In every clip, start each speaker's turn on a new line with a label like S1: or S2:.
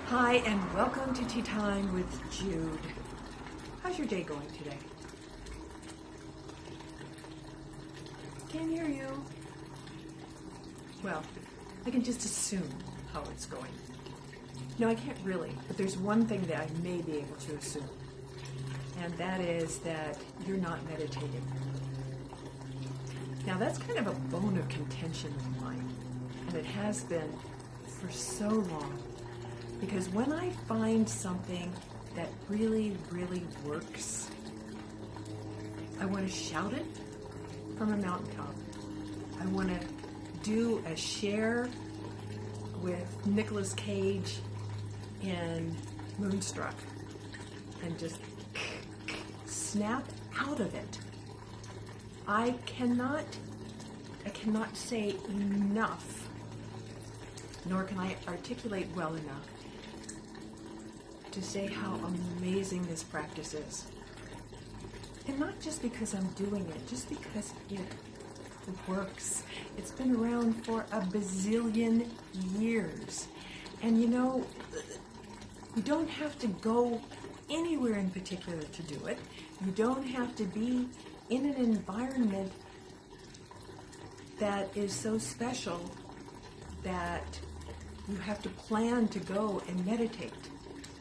S1: Hi, and welcome to Tea Time with Jude. How's your day going today? Can't hear you. Well, I can just assume how it's going. No, I can't really, but there's one thing that I may be able to assume, and that is that you're not meditating. Now, that's kind of a bone of contention of mine, and it has been for so long. Because when I find something that really, really works, I want to shout it from a mountaintop. I want to do a share with Nicolas Cage in Moonstruck and just snap out of it. I cannot say enough, nor can I articulate well enough to say how amazing this practice is. And not just because I'm doing it, just because it works. It's been around for a bazillion years. And you know, you don't have to go anywhere in particular to do it. You don't have to be in an environment that is so special that you have to plan to go and meditate.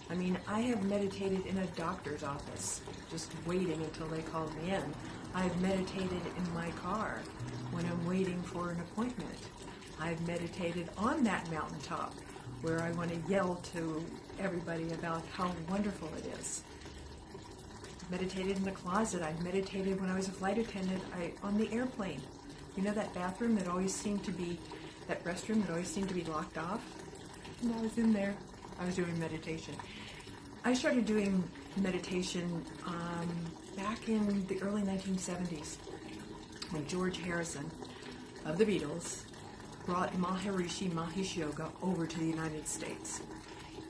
S1: I mean, I have meditated in a doctor's office, just waiting until they called me in. I've meditated in my car when I'm waiting for an appointment. I've meditated on that mountaintop where I want to yell to everybody about how wonderful it is. I've meditated in the closet. I've meditated when I was a flight attendant on the airplane. You know that restroom that always seemed to be locked off? And I was in there. I was doing meditation. I started doing meditation back in the early 1970s when George Harrison of the Beatles brought Maharishi Mahesh Yoga over to the United States.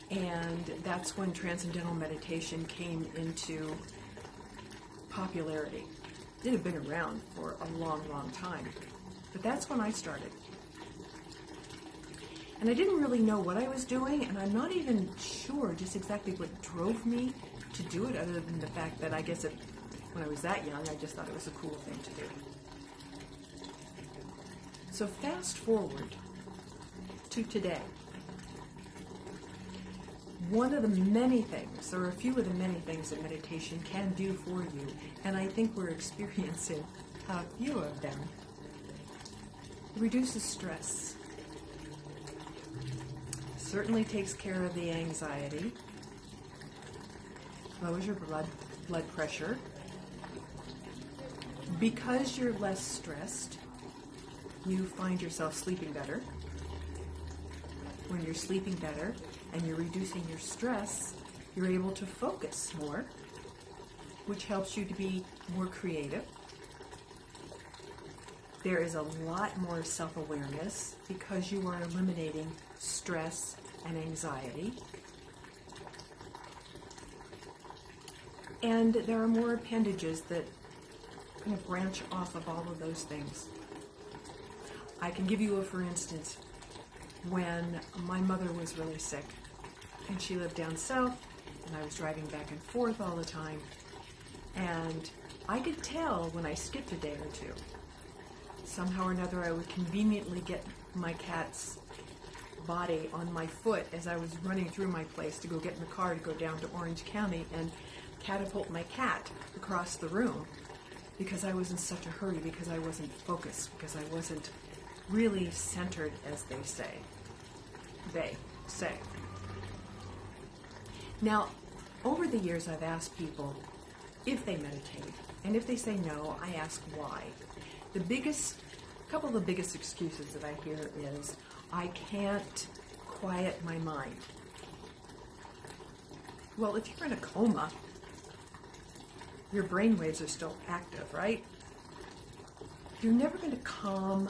S1: And that's when Transcendental Meditation came into popularity. It had been around for a long, long time. But that's when I started. And I didn't really know what I was doing, and I'm not even sure just exactly what drove me to do it, other than the fact that I guess when I was that young, I just thought it was a cool thing to do. So fast forward to today. One of the many things, or a few of the many things that meditation can do for you, and I think we're experiencing a few of them, it reduces stress. Certainly takes care of the anxiety, lowers your blood pressure. Because you're less stressed, you find yourself sleeping better. When you're sleeping better and you're reducing your stress, you're able to focus more, which helps you to be more creative. There is a lot more self-awareness because you are eliminating stress and anxiety. And there are more appendages that kind of branch off of all of those things. I can give you for instance, when my mother was really sick, and she lived down south, and I was driving back and forth all the time, and I could tell when I skipped a day or two. Somehow or another, I would conveniently get my cat's body on my foot as I was running through my place to go get in the car to go down to Orange County and catapult my cat across the room because I was in such a hurry, because I wasn't focused, because I wasn't really centered, as they say. Now, over the years, I've asked people if they meditate, and if they say no, I ask why. A couple of the biggest excuses that I hear is, I can't quiet my mind. Well, if you're in a coma, your brain waves are still active, right? You're never going to calm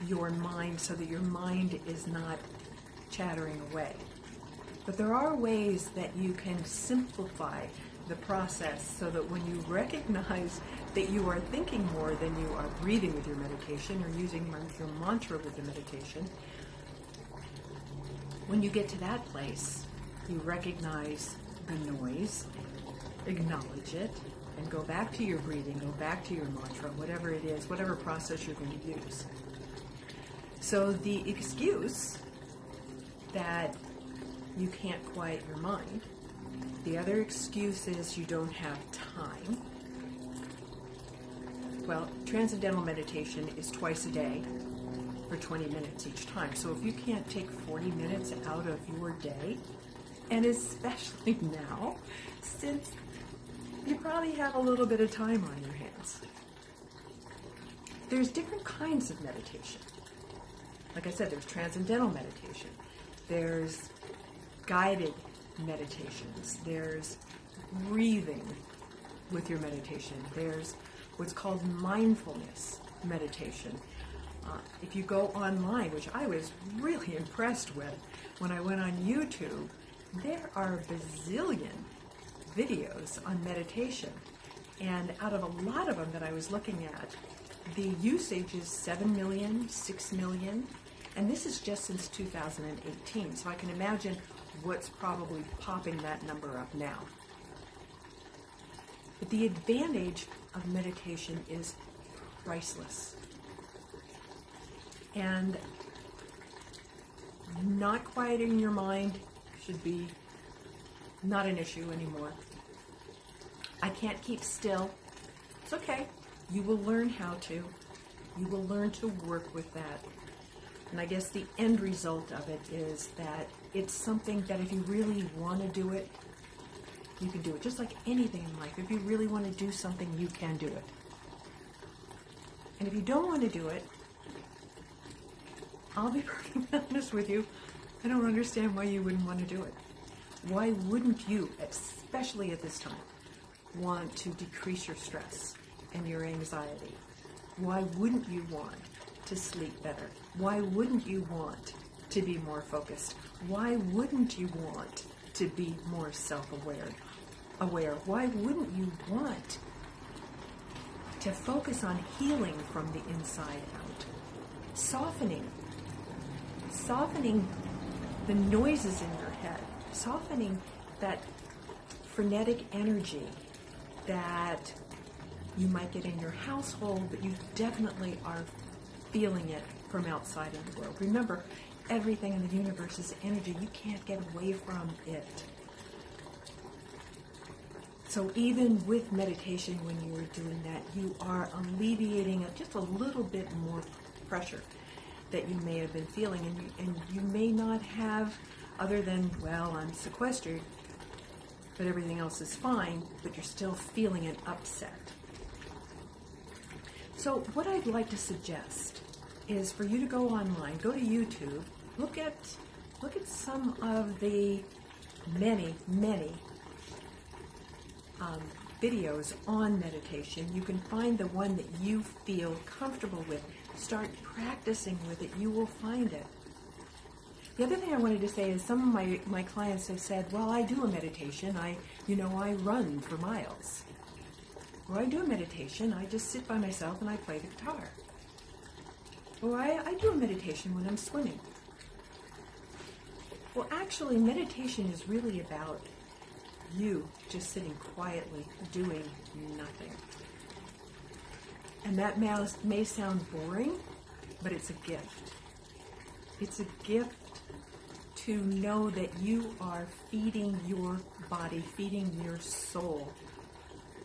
S1: your mind so that your mind is not chattering away. But there are ways that you can simplify the process so that when you recognize that you are thinking more than you are breathing with your meditation or using your mantra with the meditation, When you get to that place, you recognize the noise, acknowledge it, and go back to your breathing, go back to your mantra, whatever it is, whatever process you're going to use. So the excuse that you can't quiet your mind, the other excuse is you don't have time. Well, transcendental meditation is twice a day for 20 minutes each time. So if you can't take 40 minutes out of your day, and especially now, since you probably have a little bit of time on your hands. There's different kinds of meditation. Like I said, there's transcendental meditation. There's guided meditations. There's breathing with your meditation. There's what's called mindfulness meditation. If you go online, which I was really impressed with when I went on YouTube, there are a bazillion videos on meditation. And out of a lot of them that I was looking at, the usage is 7 million, 6 million, and this is just since 2018. So I can imagine what's probably popping that number up now. But the advantage of meditation is priceless. And not quieting your mind should be not an issue anymore. I can't keep still. It's okay. You will learn how to. You will learn to work with that. And I guess the end result of it is that it's something that if you really want to do it, you can do it. Just like anything in life. If you really want to do something, you can do it. And if you don't want to do it, I'll be perfectly honest with you, I don't understand why you wouldn't want to do it. Why wouldn't you, especially at this time, want to decrease your stress and your anxiety? Why wouldn't you want to sleep better? Why wouldn't you want to be more focused? Why wouldn't you want to be more self-aware? Why wouldn't you want to focus on healing from the inside out? Softening the noises in your head, softening that frenetic energy that you might get in your household, but you definitely are feeling it from outside in the world. Remember, everything in the universe is energy. You can't get away from it. So even with meditation, when you are doing that, you are alleviating just a little bit more pressure that you may have been feeling, and you may not have, other than, well, I'm sequestered, but everything else is fine, but you're still feeling an upset. So what I'd like to suggest is for you to go online, go to YouTube, look at some of the many videos on meditation. You can find the one that you feel comfortable with. Start practicing with it. You will find it. The other thing I wanted to say is some of my clients have said, well, I do a meditation. I run for miles. Or I do a meditation. I just sit by myself and I play the guitar. Or I do a meditation when I'm swimming. Well, actually, meditation is really about you just sitting quietly, doing nothing. And that may sound boring, but it's a gift. It's a gift to know that you are feeding your body, feeding your soul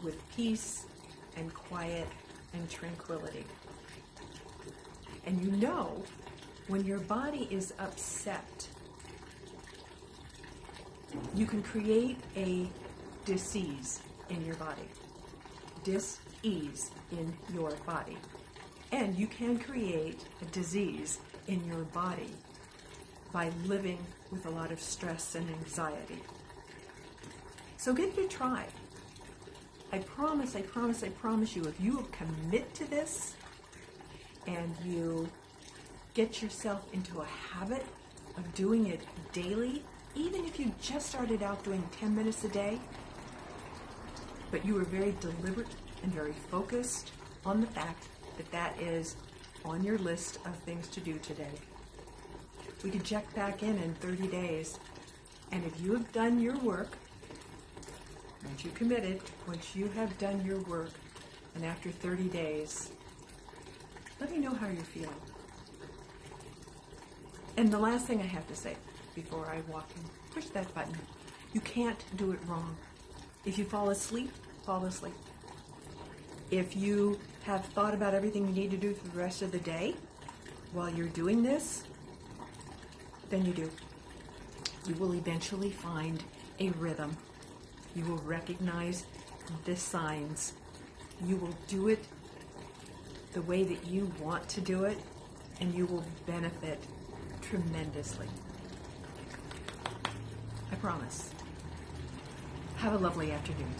S1: with peace and quiet and tranquility. And you know, when your body is upset, you can create a dis-ease in your body. Dis-ease in your body. And you can create a disease in your body by living with a lot of stress and anxiety. So give it a try. I promise you, if you commit to this and you get yourself into a habit of doing it daily, even if you just started out doing 10 minutes a day, but you were very deliberate and very focused on the fact that that is on your list of things to do today, We can check back in 30 days. And if you have done your work, once you committed, once you have done your work, and after 30 days, let me know how you're feeling. And the last thing I have to say before I walk in, push that button. You can't do it wrong. If you fall asleep, fall asleep. If you have thought about everything you need to do for the rest of the day while you're doing this, then you do. You will eventually find a rhythm. You will recognize the signs. You will do it the way that you want to do it, and you will benefit tremendously. I promise. Have a lovely afternoon.